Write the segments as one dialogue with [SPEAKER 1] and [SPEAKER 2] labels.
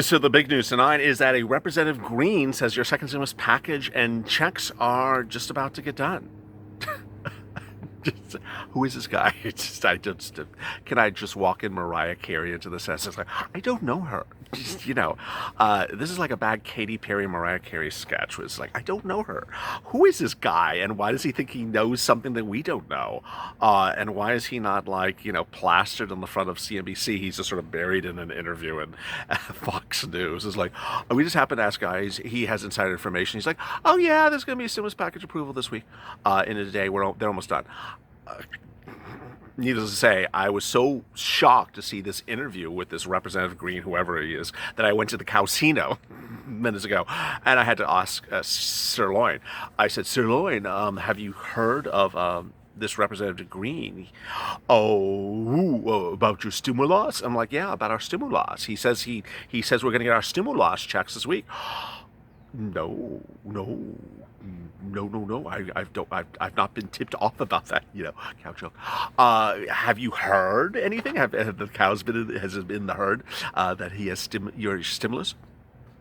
[SPEAKER 1] So the big news tonight is that a Representative Green says your second stimulus package and checks are just about to get done. Just, who is this guy? Can I just walk in Mariah Carey into the sense? It's like, I don't know her. Just, this is like a bad Katy Perry Mariah Carey sketch. Where it's like, I don't know her. Who is this guy, and why does he think he knows something that we don't know? And why is he not like plastered on the front of CNBC? He's just sort of buried in an interview in Fox News. It's like, we just happened to ask guys. He has insider information. He's like, oh yeah, there's going to be a stimulus package approval this week. In a day, they're almost done. Needless to say, I was so shocked to see this interview with this Representative Green, whoever he is, that I went to the casino minutes ago, and I had to ask Sirloin. I said, Sirloin, have you heard of this Representative Green? Oh, about your stimulus? I'm like, yeah, about our stimulus. He says we're going to get our stimulus checks this week. No. I've not been tipped off about that. Cow joke. Have you heard anything? Have the cows has it been the herd that he has your stimulus?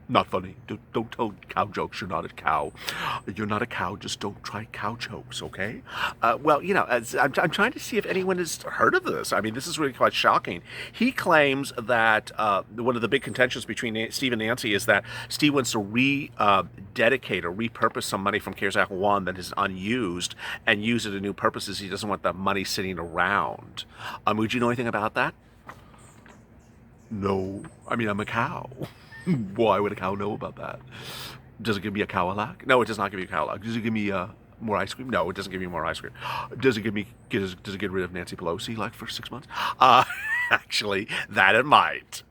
[SPEAKER 1] Not funny. Don't tell cow jokes. You're not a cow. You're not a cow. Just don't try cow jokes, okay? I'm trying to see if anyone has heard of this. I mean, this is really quite shocking. He claims that one of the big contentions between Steve and Nancy is that Steve wants to rededicate or repurpose some money from CARES Act 1 that is unused and use it in new purposes. He doesn't want that money sitting around. Would you know anything about that? No. I mean, I'm a cow. Why would a cow know about that? Does it give me a cowalac? No, it does not give you a cowalac. Does it give me more ice cream? No, it doesn't give me more ice cream. Does it get rid of Nancy Pelosi like for 6 months? Actually, that it might.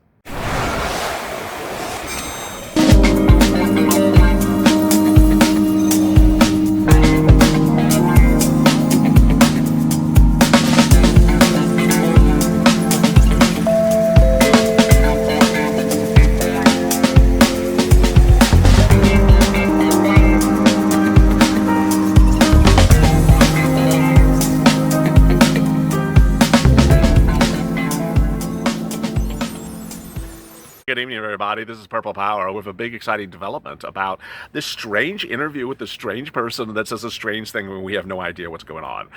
[SPEAKER 1] Good evening, everybody. This is Purple Power with a big, exciting development about this strange interview with this strange person that says a strange thing when we have no idea what's going on.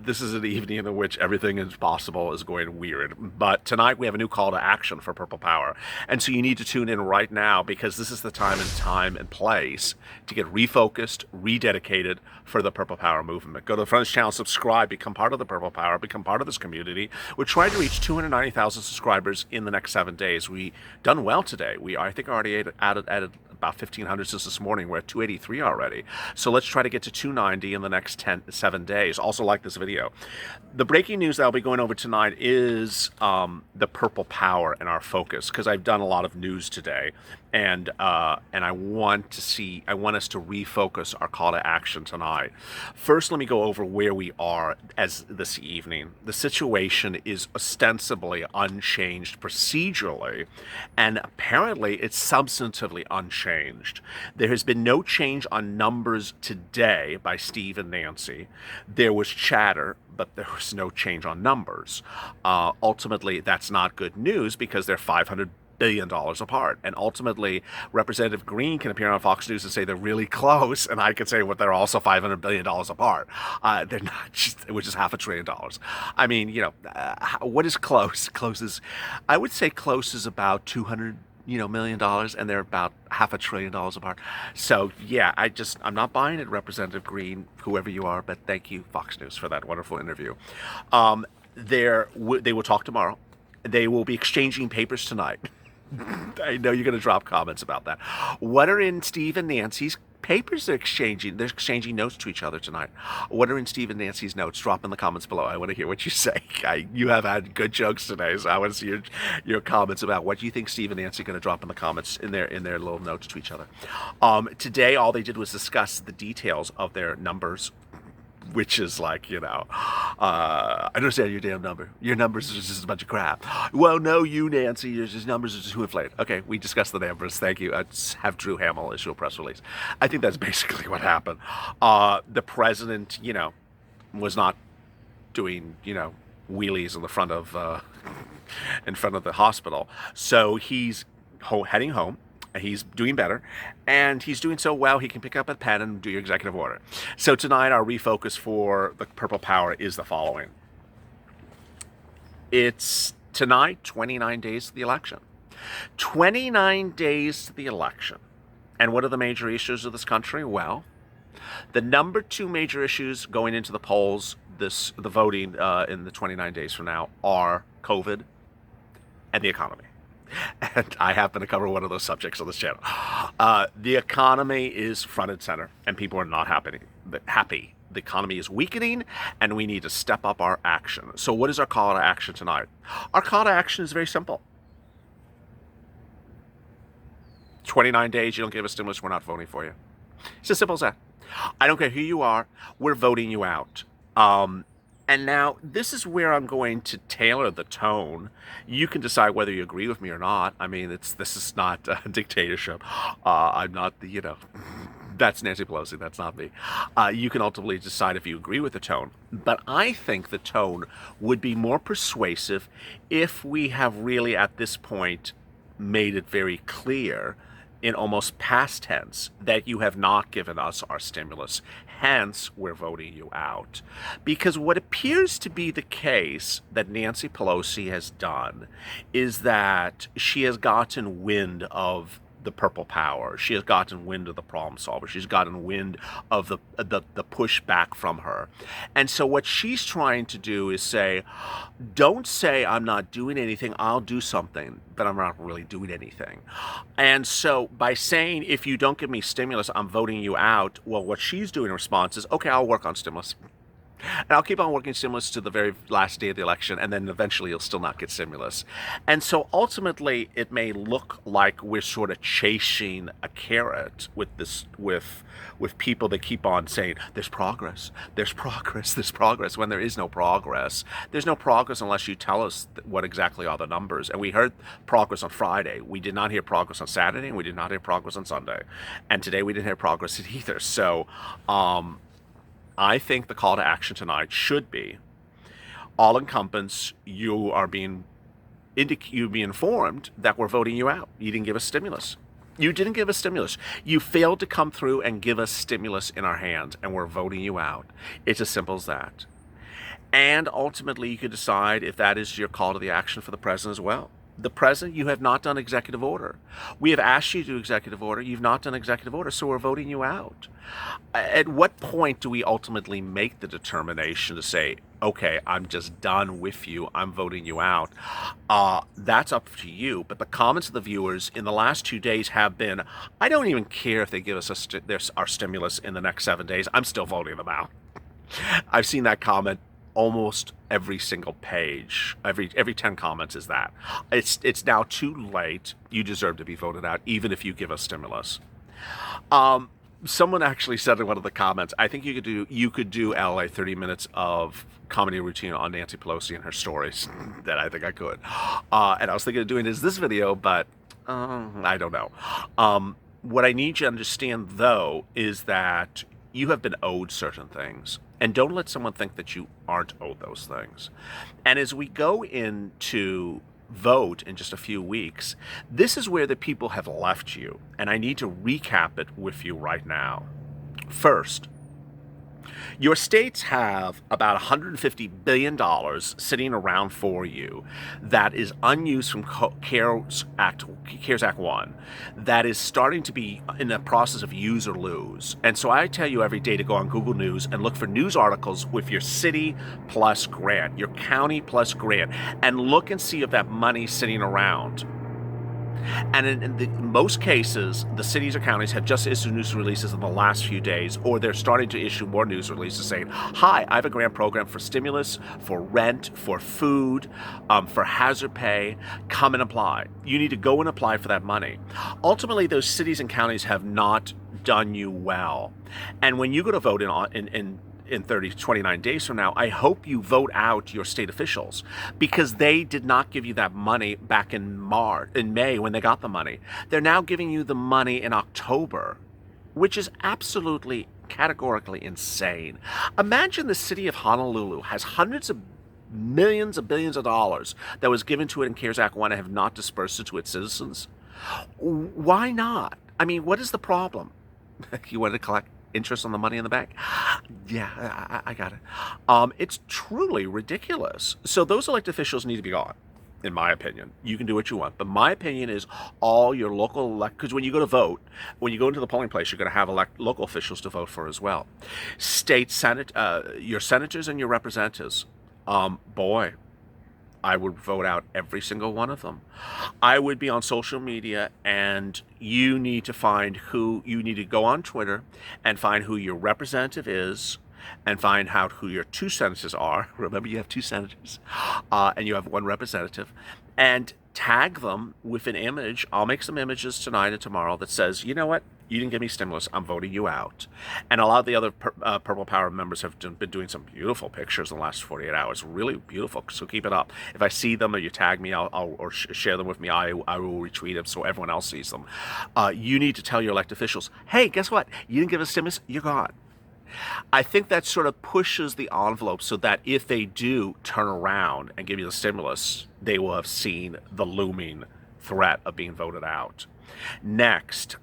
[SPEAKER 1] This is an evening in which everything is possible is going weird. But tonight we have a new call to action for Purple Power. And so you need to tune in right now because this is the time and place to get refocused, rededicated for the Purple Power movement. Go to the Friends channel, subscribe, become part of the Purple Power, become part of this community. We're trying to reach 290,000 subscribers in the next 7 days. We done well today. I think already added about 1,500 since this morning. We're at 283 already. So let's try to get to 290 in the next 7 days. Also like this video. The breaking news that I'll be going over tonight is the Purple Power and our focus, because I've done a lot of news today, and I want us to refocus our call to action tonight. First, let me go over where we are as this evening. The situation is ostensibly unchanged procedurally, and apparently it's substantively unchanged. There has been no change on numbers today by Steve and Nancy. There was chatter, but there was no change on numbers. Ultimately, that's not good news because they're $500 billion apart. And ultimately, Representative Green can appear on Fox News and say they're really close, and I can say what they're also $500 billion apart. They're not, which is $500 billion. I mean, what is close? I would say close is about $200 $1 million, and they're about $500 billion apart. So yeah, I'm not buying it, Representative Green, whoever you are, but thank you, Fox News, for that wonderful interview. They will talk tomorrow. They will be exchanging papers tonight. I know you're going to drop comments about that. What are in Steve and Nancy's papers they're exchanging? They're exchanging notes to each other tonight. What are in Steve and Nancy's notes? Drop in the comments below. I want to hear what you say. You have had good jokes today, so I want to see your comments about what you think Steve and Nancy are going to drop in the comments in their little notes to each other. Today, all they did was discuss the details of their numbers, which is like, I don't understand your damn number. Your numbers are just a bunch of crap. Well, no, you, Nancy, your numbers are just too inflated. Okay, we discussed the numbers. Thank you. Have Drew Hamill issue a press release. I think that's basically what happened. The president, was not doing, wheelies in front of the hospital. So he's heading home. He's doing better, and he's doing so well he can pick up a pen and do your executive order. So tonight our refocus for the Purple Power is the following. It's tonight 29 days to the election. 29 days to the election. And what are the major issues of this country? Well, the number 2 major issues going into the polls, the voting in the 29 days from now, are COVID and the economy. And I happen to cover one of those subjects on this channel. The economy is front and center, and people are not happy. The economy is weakening, and we need to step up our action. So what is our call to action tonight? Our call to action is very simple. 29 days, you don't give us stimulus, we're not voting for you. It's as simple as that. I don't care who you are, we're voting you out. And now, this is where I'm going to tailor the tone. You can decide whether you agree with me or not. I mean, this is not a dictatorship. I'm not that's Nancy Pelosi, that's not me. You can ultimately decide if you agree with the tone. But I think the tone would be more persuasive if we have really, at this point, made it very clear in almost past tense that you have not given us our stimulus. Hence, we're voting you out. Because what appears to be the case that Nancy Pelosi has done is that she has gotten wind of the Purple Power. She has gotten wind of the problem solver. She's gotten wind of the pushback from her. And so what she's trying to do is say, don't say I'm not doing anything, I'll do something, but I'm not really doing anything. And so by saying, if you don't give me stimulus, I'm voting you out, well, what she's doing in response is, okay, I'll work on stimulus. And I'll keep on working stimulus to the very last day of the election, and then eventually you'll still not get stimulus. And so ultimately, it may look like we're sort of chasing a carrot with people that keep on saying, there's progress, there's progress, there's progress, when there is no progress. There's no progress unless you tell us what exactly are the numbers. And we heard progress on Friday. We did not hear progress on Saturday, and we did not hear progress on Sunday. And today we didn't hear progress either. So, I think the call to action tonight should be, all incumbents, you be informed that we're voting you out. You didn't give us stimulus. You didn't give us stimulus. You failed to come through and give us stimulus in our hands, and we're voting you out. It's as simple as that. And ultimately, you could decide if that is your call to the action for the president as well. The president, you have not done executive order. We have asked you to do executive order. You've not done executive order, so we're voting you out. At what point do we ultimately make the determination to say, okay, I'm just done with you, I'm voting you out? That's up to you. But the comments of the viewers in the last 2 days have been, I don't even care if they give us our stimulus in the next 7 days. I'm still voting them out. I've seen that comment almost every single page. Every 10 comments is that. It's now too late. You deserve to be voted out, even if you give us stimulus. Someone actually said in one of the comments, I think you could do LA 30 minutes of comedy routine on Nancy Pelosi and her stories. That I think I could. And I was thinking of doing this video, but I don't know. What I need you to understand, though, is that you have been owed certain things. And don't let someone think that you aren't owed those things. And as we go into vote in just a few weeks, this is where the people have left you. And I need to recap it with you right now. First, your states have about $150 billion sitting around for you that is unused from CARES Act 1, that is starting to be in the process of use or lose. And so I tell you every day to go on Google News and look for news articles with your city plus grant, your county plus grant, and look and see if that money's sitting around. And in most cases, the cities or counties have just issued news releases in the last few days, or they're starting to issue more news releases saying, hi, I have a grant program for stimulus, for rent, for food, for hazard pay. Come and apply. You need to go and apply for that money. Ultimately, those cities and counties have not done you well. And when you go to vote in 29 days from now, I hope you vote out your state officials, because they did not give you that money back in May when they got the money. They're now giving you the money in October, which is absolutely categorically insane. Imagine the city of Honolulu has hundreds of millions of billions of dollars that was given to it in CARES Act 1 and have not dispersed it to its citizens. Why not? I mean, what is the problem? You want to collect interest on the money in the bank? Yeah, I got it. It's truly ridiculous. So those elected officials need to be gone, in my opinion. You can do what you want, but my opinion is all your local because when you go to vote, when you go into the polling place, you're going to have local officials to vote for as well. State senate, your senators and your representatives. Boy, I would vote out every single one of them. I would be on social media, and you need to go on Twitter and find who your representative is and find out who your two senators are. Remember, you have two senators, and you have one representative, and tag them with an image. I'll make some images tonight and tomorrow that says, you know what? You didn't give me stimulus. I'm voting you out. And a lot of the other Purple Power members have been doing some beautiful pictures in the last 48 hours. Really beautiful. So keep it up. If I see them or you tag me, or share them with me, I will retweet them so everyone else sees them. You need to tell your elected officials, hey, guess what? You didn't give us stimulus. You're gone. I think that sort of pushes the envelope so that if they do turn around and give you the stimulus, they will have seen the looming threat of being voted out. Next,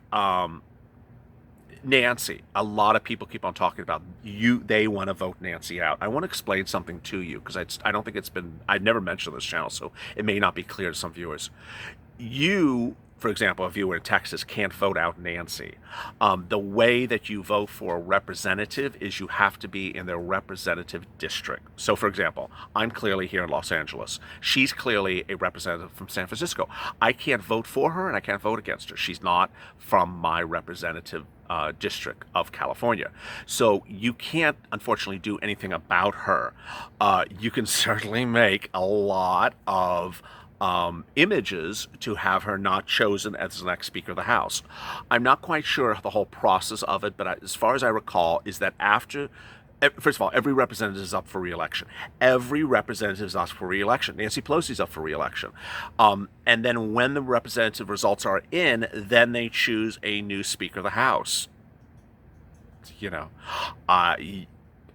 [SPEAKER 1] Nancy. A lot of people keep on talking about they want to vote Nancy out. I want to explain something to you because I don't think I've never mentioned this channel, so it may not be clear to some viewers. You, for example, a viewer in Texas, can't vote out Nancy. The way that you vote for a representative is you have to be in their representative district. So, for example, I'm clearly here in Los Angeles. She's clearly a representative from San Francisco. I can't vote for her and I can't vote against her. She's not from my representative district of California. So you can't, unfortunately, do anything about her. You can certainly make a lot of images to have her not chosen as the next Speaker of the House. I'm not quite sure the whole process of it, but as far as I recall, is that first of all, every representative is up for re-election. Every representative is up for re-election. Nancy Pelosi's up for re-election. And then when the representative results are in, then they choose a new Speaker of the House. You know,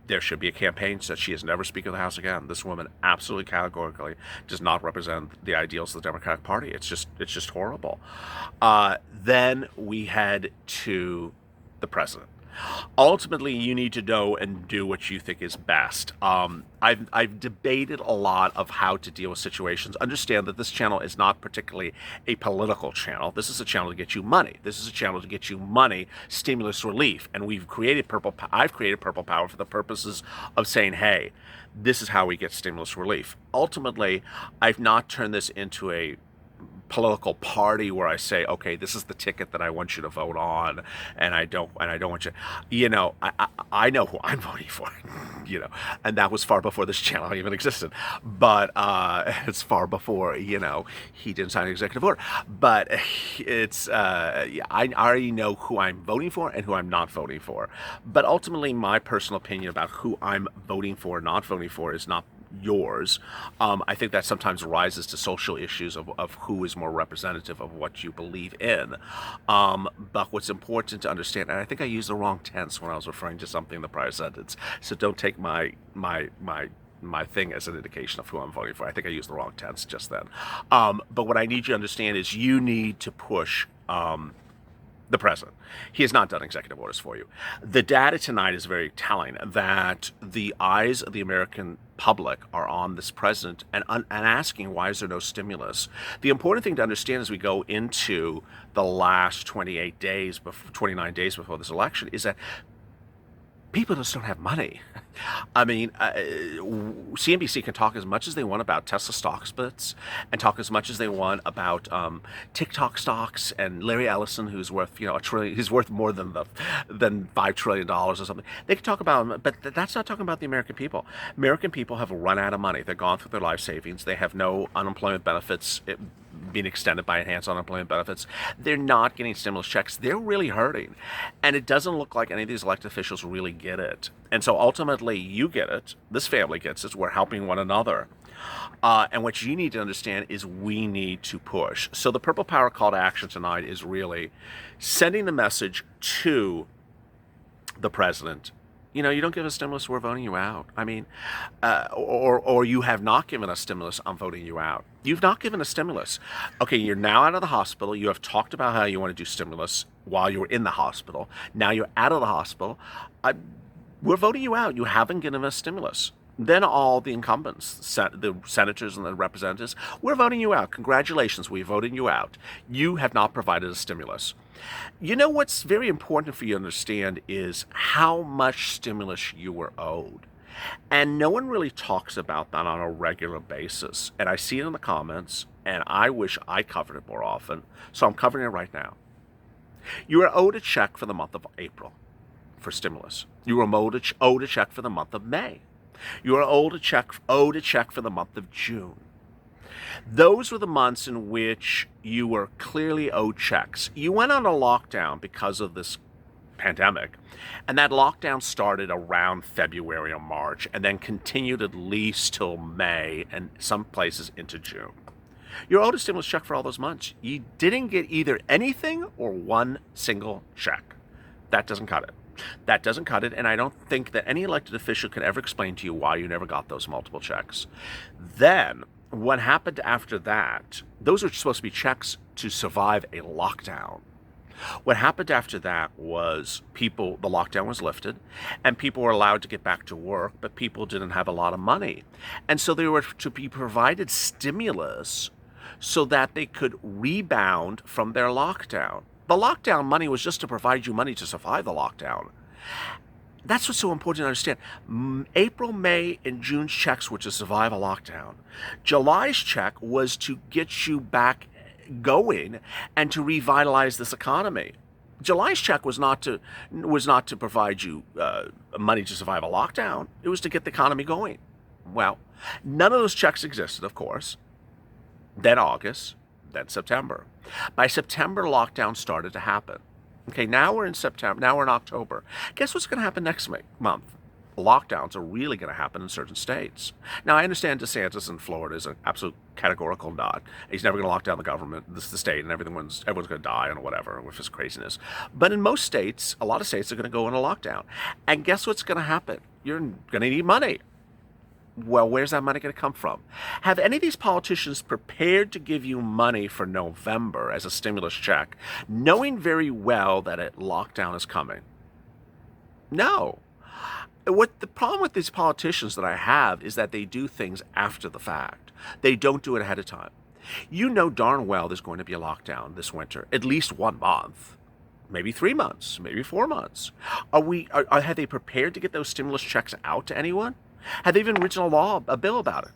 [SPEAKER 1] there should be a campaign so that she is never Speaker of the House again. This woman absolutely categorically does not represent the ideals of the Democratic Party. It's just horrible. Then we head to the president. Ultimately, you need to know and do what you think is best. I've debated a lot of how to deal with situations. Understand that this channel is not particularly a political channel. This is a channel to get you money. This is a channel to get you money, stimulus relief. And I've created Purple Power for the purposes of saying, hey, this is how we get stimulus relief. Ultimately, I've not turned this into a political party where I say, okay, this is the ticket that I want you to vote on, and I don't want you. You know, I know who I'm voting for. You know, and that was far before this channel even existed. But it's far before he didn't sign an executive order. But it's I already know who I'm voting for and who I'm not voting for. But ultimately, my personal opinion about who I'm voting for, not voting for, is not yours. I think that sometimes rises to social issues of who is more representative of what you believe in. But what's important to understand, and I think I used the wrong tense when I was referring to something in the prior sentence, so don't take my thing as an indication of who I'm voting for. I think I used the wrong tense just then. But what I need you to understand is you need to push the president. He has not done executive orders for you. The data tonight is very telling that the eyes of the American public are on this president and asking, why is there no stimulus? The important thing to understand as we go into the last 29 days before this election is that people just don't have money. I mean, CNBC can talk as much as they want about Tesla stock splits and talk as much as they want about TikTok stocks and Larry Ellison, who's worth $1 trillion. He's worth more than $5 trillion or something. They can talk about him, but that's not talking about the American people. American people have run out of money. They're gone through their life savings. They have no unemployment benefits being extended by enhanced unemployment benefits. They're not getting stimulus checks. They're really hurting. And it doesn't look like any of these elected officials really get it. And so ultimately, you get it. This family gets it. We're helping one another. And what you need to understand is we need to push. So the Purple Power call to action tonight is really sending the message to the president You don't give us stimulus, we're voting you out. I mean, or you have not given us stimulus, I'm voting you out. You've not given us stimulus. Okay, you're now out of the hospital. You have talked about how you want to do stimulus while you were in the hospital. Now you're out of the hospital. We're voting you out. You haven't given us stimulus. Then all the incumbents, the senators and the representatives, we're voting you out. Congratulations, we voted you out. You have not provided a stimulus. What's very important for you to understand is how much stimulus you were owed. And no one really talks about that on a regular basis. And I see it in the comments, and I wish I covered it more often. So I'm covering it right now. You are owed a check for the month of April for stimulus. You are owed a check for the month of May. You are owed a check for the month of June. Those were the months in which you were clearly owed checks. You went on a lockdown because of this pandemic, and that lockdown started around February or March and then continued at least till May and some places into June. You're owed a stimulus check for all those months. You didn't get either anything or one single check. That doesn't cut it. That doesn't cut it, and I don't think that any elected official can ever explain to you why you never got those multiple checks. Then, what happened after that, those are supposed to be checks to survive a lockdown. What happened after that was the lockdown was lifted, and people were allowed to get back to work, but people didn't have a lot of money. And so they were to be provided stimulus so that they could rebound from their lockdown. The lockdown money was just to provide you money to survive the lockdown. That's what's so important to understand. April, May, and June's checks were to survive a lockdown. July's check was to get you back going and to revitalize this economy. July's check was not to provide you money to survive a lockdown. It was to get the economy going. Well, none of those checks existed, of course. Then August, then September. By September, lockdown started to happen. Okay, now we're in September. Now we're in October. Guess what's going to happen next month? Lockdowns are really going to happen in certain states. Now, I understand DeSantis in Florida is an absolute categorical nut. He's never going to lock down the government, the state, and everyone's going to die and whatever with his craziness. But in most states, a lot of states are going to go into lockdown. And guess what's going to happen? You're going to need money. Well, where's that money going to come from? Have any of these politicians prepared to give you money for November as a stimulus check, knowing very well that a lockdown is coming? No. What the problem with these politicians that I have is that they do things after the fact. They don't do it ahead of time. You know darn well there's going to be a lockdown this winter, at least 1 month. Maybe 3 months, maybe 4 months. Have they prepared to get those stimulus checks out to anyone? Have they even written a bill about it?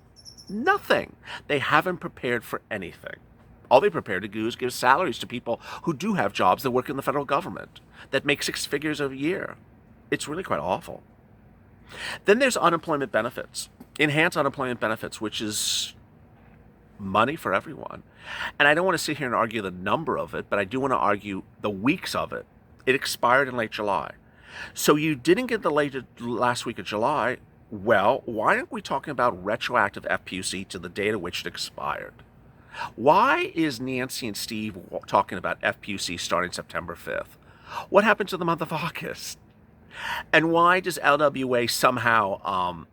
[SPEAKER 1] Nothing. They haven't prepared for anything. All they prepared to do is give salaries to people who do have jobs that work in the federal government, that make 6 figures a year. It's really quite awful. Then there's unemployment benefits, enhanced unemployment benefits, which is money for everyone. And I don't want to sit here and argue the number of it, but I do want to argue the weeks of it. It expired in late July. So you didn't get the last week of July. Well, why aren't we talking about retroactive FPUC to the date at which it expired? Why is Nancy and Steve talking about FPUC starting September 5th? What happened to the month of August? And why does LWA somehow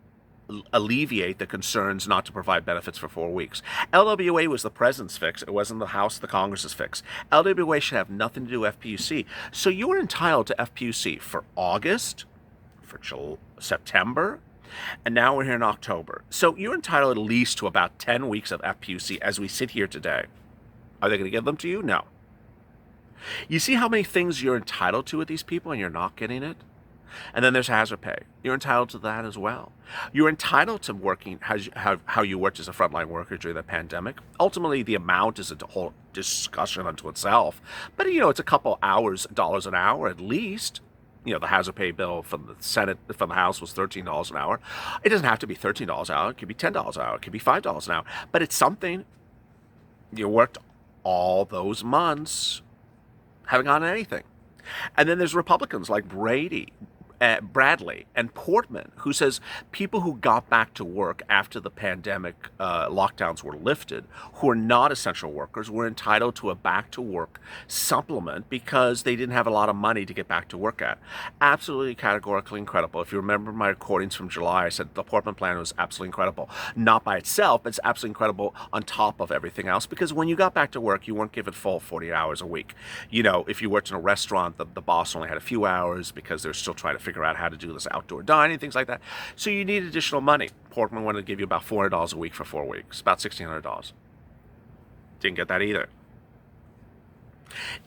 [SPEAKER 1] alleviate the concerns not to provide benefits for 4 weeks? LWA was the president's fix. It wasn't the House, the Congress's fix. LWA should have nothing to do with FPUC. So you were entitled to FPUC for August, for September, and now we're here in October. So you're entitled at least to about 10 weeks of FPUC as we sit here today. Are they going to give them to you? No. You see how many things you're entitled to with these people and you're not getting it? And then there's hazard pay. You're entitled to that as well. You're entitled to working how you worked as a frontline worker during the pandemic. Ultimately, the amount is a whole discussion unto itself. But, it's a couple dollars an hour at least. The hazard pay bill from the Senate, from the House was $13 an hour. It doesn't have to be $13 an hour. It could be $10 an hour. It could be $5 an hour. But it's something. You worked all those months, haven't gotten anything. And then there's Republicans like Brady, Bradley and Portman, who says people who got back to work after the pandemic lockdowns were lifted, who are not essential workers, were entitled to a back to work supplement because they didn't have a lot of money to get back to work at. Absolutely categorically incredible. If you remember my recordings from July, I said the Portman plan was absolutely incredible. Not by itself, but it's absolutely incredible on top of everything else, because when you got back to work, you weren't given full 40 hours a week. You know, if you worked in a restaurant, the boss only had a few hours because they're still trying to figure out how to do this outdoor dining, things like that. So you need additional money. Portman wanted to give you about $400 a week for 4 weeks, about $1,600. Didn't get that either.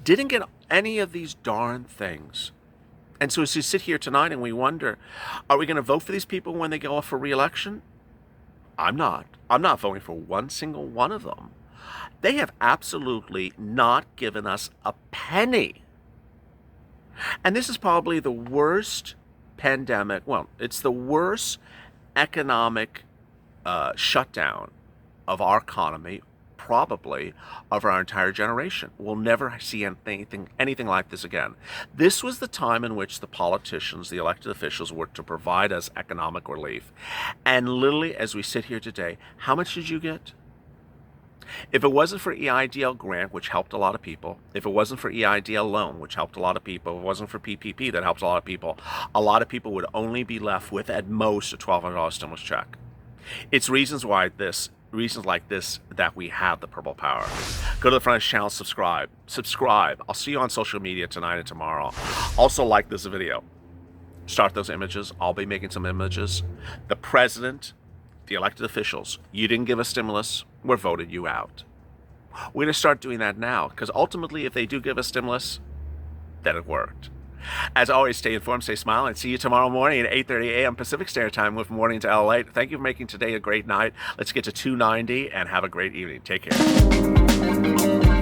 [SPEAKER 1] Didn't get any of these darn things. And so as we sit here tonight and we wonder, are we going to vote for these people when they go off for re-election? I'm not. I'm not voting for one single one of them. They have absolutely not given us a penny. And this is probably the worst pandemic. Well, it's the worst economic shutdown of our economy, probably of our entire generation. We'll never see anything like this again. This was the time in which the politicians, the elected officials, were to provide us economic relief. And literally, as we sit here today, how much did you get? If it wasn't for EIDL grant, which helped a lot of people, if it wasn't for EIDL loan, which helped a lot of people, if it wasn't for PPP that helps a lot of people would only be left with at most a $1,200 stimulus check. It's reasons like this that we have the Purple Power. Go to the front of the channel, subscribe. I'll see you on social media tonight and tomorrow. Also like this video. Start those images. I'll be making some images. The president, the elected officials, you didn't give us stimulus, we're voted you out. We're going to start doing that now, because ultimately if they do give us stimulus, then it worked. As always, stay informed, stay smiling, and see you tomorrow morning at 8:30 a.m. Pacific Standard Time with Morning to LALATE. Thank you for making today a great night. Let's get to 290 and have a great evening. Take care.